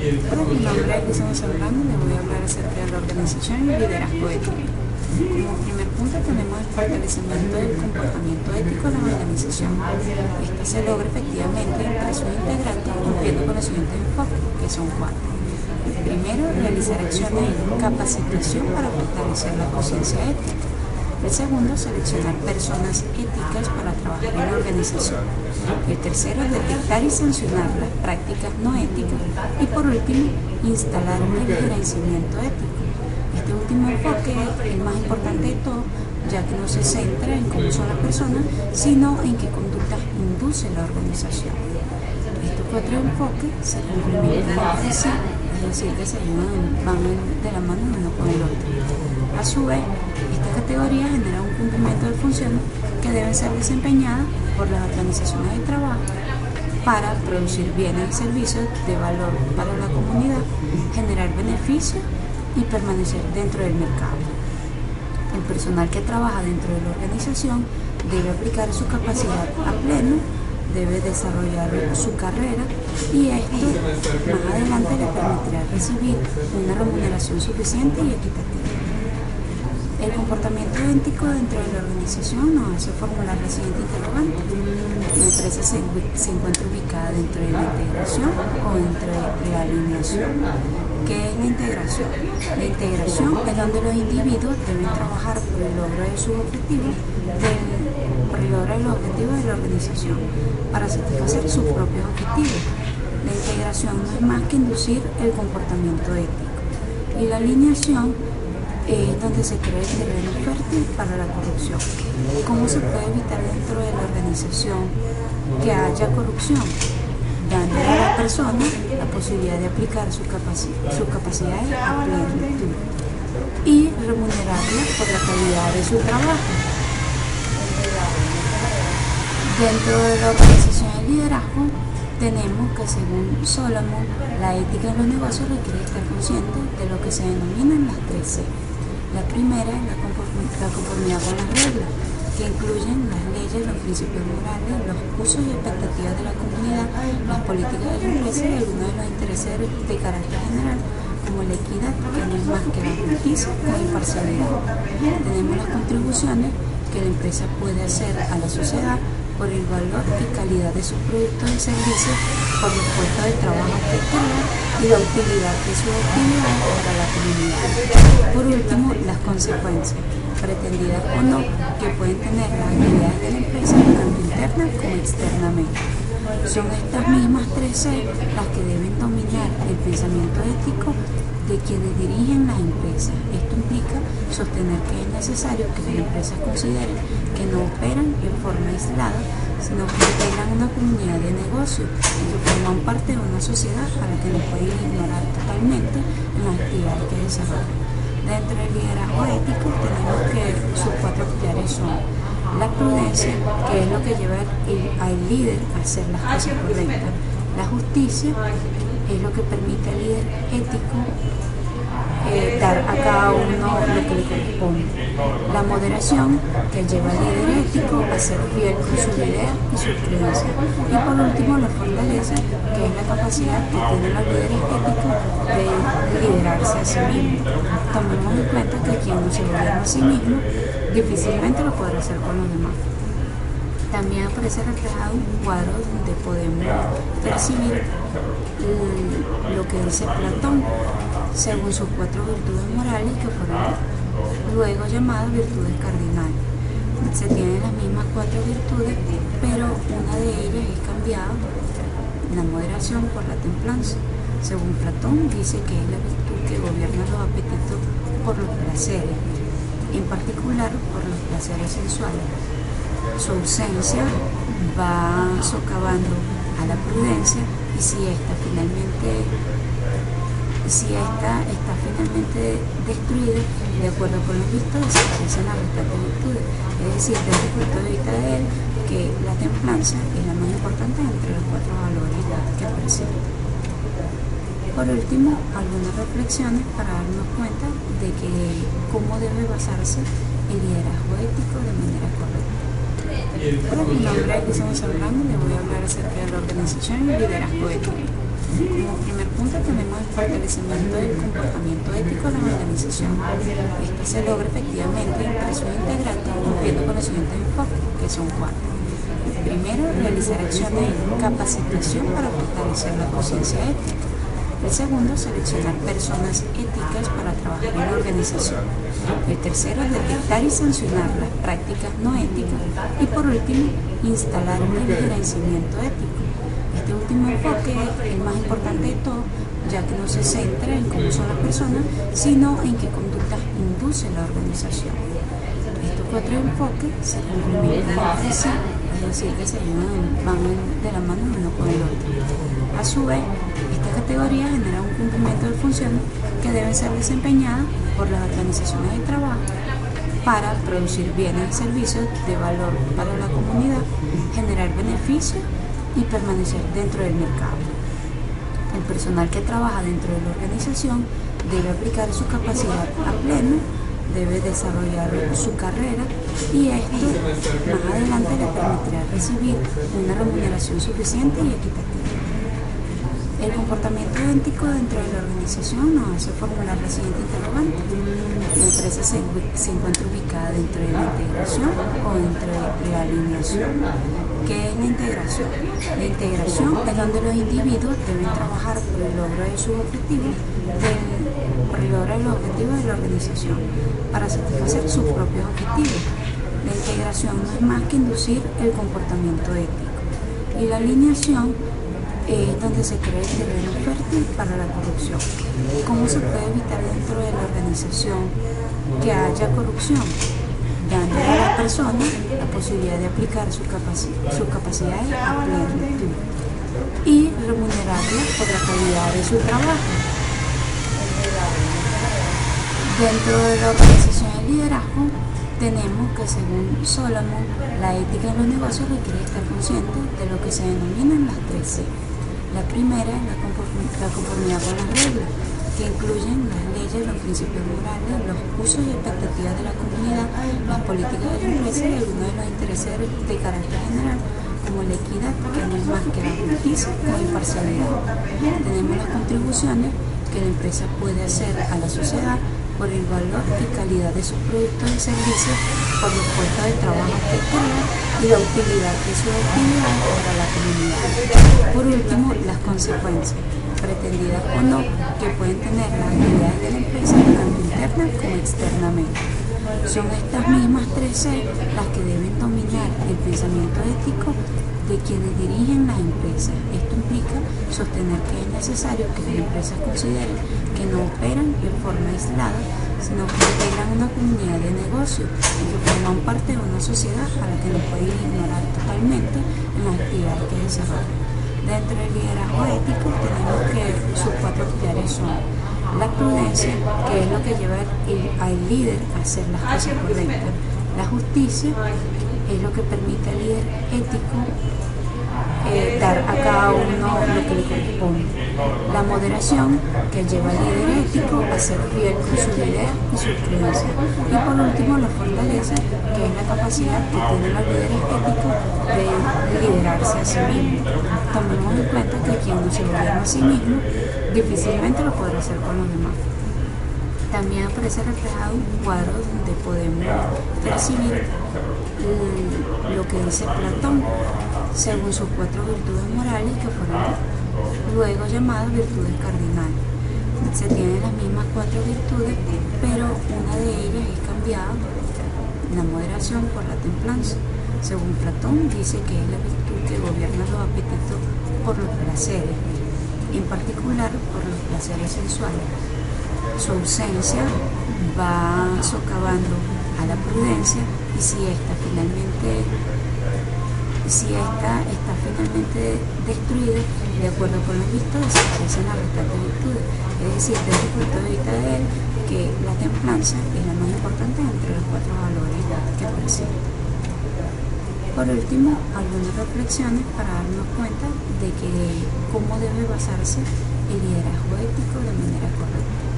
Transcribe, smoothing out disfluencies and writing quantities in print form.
Hola, mi nombre es Luciana Zambrano y le voy a hablar acerca de la organización y el liderazgo ético. Como primer punto tenemos el fortalecimiento del comportamiento ético de la organización. Esto se logra efectivamente entre sus integrantes cumpliendo con los siguientes enfoques, que son cuatro. Primero, realizar acciones de capacitación para fortalecer la conciencia ética. El segundo, seleccionar personas éticas para trabajar en la organización. El tercero, detectar y sancionar las prácticas no éticas. Y por último, instalar el gerenciamiento ético. Este último enfoque es el más importante de todo, ya que no se centra en cómo son las personas, sino en qué conductas induce la organización. Estos cuatro enfoques se complementan entre sí, es decir, que se van de la mano uno con el otro. A su vez, esta categoría genera un cumplimiento de funciones que deben ser desempeñadas por las organizaciones de trabajo para producir bienes y servicios de valor para la comunidad, generar beneficios y permanecer dentro del mercado. El personal que trabaja dentro de la organización debe aplicar su capacidad a pleno, debe desarrollar su carrera y esto más adelante le permitirá recibir una remuneración suficiente y equitativa. El comportamiento ético dentro de la organización nos hace formular la siguiente interrogante. ¿La empresa se encuentra ubicada dentro de la integración o dentro de la alineación? ¿Qué es la integración? La integración es donde los individuos deben trabajar por el logro de sus objetivos, de la organización para satisfacer sus propios objetivos. La integración no es más que inducir el comportamiento ético. Y la alineación es donde se crea el terreno fértil para la corrupción. ¿Cómo se puede evitar dentro de la organización que haya corrupción? Dándole a la persona la posibilidad de aplicar sus capacidades a plenitud y remunerarla por la calidad de su trabajo. Dentro de la organización de liderazgo tenemos que, según Solomon, la ética en los negocios requiere estar consciente de lo que se denominan las 3 C. La primera es la conformidad con las reglas, que incluyen las leyes, los principios morales, los usos y expectativas de la comunidad, las políticas de la empresa y algunos de los intereses de carácter general, como la equidad, que no es más que la justicia o la imparcialidad. Tenemos las contribuciones que la empresa puede hacer a la sociedad por el valor y calidad de sus productos y servicios, por los puestos de trabajo que crea y la utilidad de sus actividades para la comunidad. Por último, las consecuencias, pretendidas o no, que pueden tener las actividades de la empresa tanto interna como externamente. Son estas mismas 3 C las que deben dominar el pensamiento ético de quienes dirigen las empresas. Esto implica sostener que es necesario que las empresas consideren que no operan en forma aislada, sino que integran una comunidad de negocios y que forman parte de una sociedad a la que no pueden ignorar totalmente en las actividades que desarrollan. Dentro del liderazgo ético tenemos que sus 4 pilares son la prudencia, que es lo que lleva al líder a hacer las cosas correctas. La justicia es lo que permite al líder ético dar a cada uno lo que le corresponde. La moderación, que lleva al líder ético a ser fiel con sus ideas y sus creencias. Y por último, la fortaleza, que es la capacidad que tienen los líderes éticos de liderarse a sí mismos. Tomemos en cuenta que quien no se gobierna a sí mismo difícilmente lo podrá hacer con los demás. También aparece reflejado un cuadro donde podemos percibir lo que dice Platón, según sus 4 virtudes morales que fueron luego llamadas virtudes cardinales. Se tienen las mismas 4 virtudes, pero una de ellas es cambiada, la moderación, por la templanza. Según Platón, dice que es la virtud que gobierna los apetitos por los placeres, en particular por los placeres sensuales. Su ausencia va socavando a la prudencia y si esta está finalmente destruida, de acuerdo con los vistos, desaparecen las restantes virtudes. Es decir, desde el punto de vista de él, que la templanza es la más importante entre los 4 valores que presenta. Por último, algunas reflexiones para darnos cuenta de que cómo debe basarse el liderazgo ético de manera correcta. Hola, mi nombre es Luciana Zambrano y le voy a hablar acerca de la organización y el liderazgo ético. Como primer punto tenemos el fortalecimiento del comportamiento ético de la organización. Esto se logra efectivamente entre su integrante cumpliendo con los siguientes enfoques, que son cuatro. Primero, realizar acciones de capacitación para fortalecer la conciencia ética. El segundo, seleccionar personas éticas para trabajar en la organización. El tercero, detectar y sancionar las prácticas no éticas. Y por último, instalar un gerenciamiento ético. Este último enfoque es el más importante de todo, ya que no se centra en cómo son las personas, sino en qué conductas induce la organización. Estos cuatro enfoques se complementan entre sí, es decir, que van de la mano uno con el otro. A su vez, esta categoría genera un cumplimiento de funciones que deben ser desempeñadas por las organizaciones de trabajo para producir bienes y servicios de valor para la comunidad, generar beneficios y permanecer dentro del mercado. El personal que trabaja dentro de la organización debe aplicar su capacidad a pleno, debe desarrollar su carrera y esto más adelante le permitirá recibir una remuneración suficiente y equitativa. El comportamiento ético dentro de la organización nos hace formular la siguiente interrogante. ¿La empresa se encuentra ubicada dentro de la integración o dentro de la alineación? ¿Qué es la integración? La integración es donde los individuos deben trabajar por el logro de sus objetivos, de la organización para satisfacer sus propios objetivos. La integración no es más que inducir el comportamiento ético. Y la alineación es donde se crea el terreno fértil para la corrupción. ¿Cómo se puede evitar dentro de la organización que haya corrupción? Dándole a la persona la posibilidad de aplicar sus capacidades a plenitud y remunerarla por la calidad de su trabajo. Dentro de la organización de liderazgo tenemos que, según Solomon, la ética en los negocios requiere estar consciente de lo que se denominan las 3 C. La primera es la conformidad con las reglas, que incluyen las leyes, los principios morales, los usos y expectativas de la comunidad, las políticas de la empresa y algunos de los intereses de carácter general, como la equidad, que no es más que la justicia o imparcialidad. Tenemos las contribuciones que la empresa puede hacer a la sociedad por el valor y calidad de sus productos y servicios, por los puestos de trabajo que crea y la utilidad de sus actividades para la comunidad. Por último, las consecuencias, pretendidas o no, que pueden tener las actividades de la empresa tanto interna como externamente. Son estas mismas 3 C las que deben dominar el pensamiento ético de quienes dirigen las empresas. Esto implica sostener que es necesario que las empresas consideren que no operan de forma aislada, sino que integran una comunidad de negocios y que forman parte de una sociedad a la que no pueden ignorar totalmente en las actividades que desarrollan. Dentro del liderazgo ético tenemos que sus 4 pilares son la prudencia, que es lo que lleva al líder a hacer las cosas correctas. La justicia es lo que permite al líder ético dar a cada uno lo que le corresponde. La moderación, que lleva al líder ético a ser fiel con sus ideas y sus creencias. Y por último, la fortaleza, que es la capacidad que tienen los líderes éticos de liderarse a sí mismos. Tomemos en cuenta que quien no se gobierna a sí mismo, difícilmente lo podrá hacer con los demás. También aparece reflejado un cuadro donde podemos percibir lo que dice Platón, según sus 4 virtudes morales que fueron luego llamadas virtudes cardinales. Se tienen las mismas 4 virtudes, pero una de ellas es cambiada, la moderación, por la templanza. Según Platón, dice que es la virtud que gobierna los apetitos por los placeres, en particular por los placeres sensuales. Su ausencia va socavando a la prudencia y si esta está finalmente destruida, de acuerdo con los vistos, desaparecen las restantes virtudes. Es decir, desde el punto de vista de él, que la templanza es la más importante entre los 4 valores que percibe. Por último, algunas reflexiones para darnos cuenta de cómo debe basarse el liderazgo ético de manera correcta.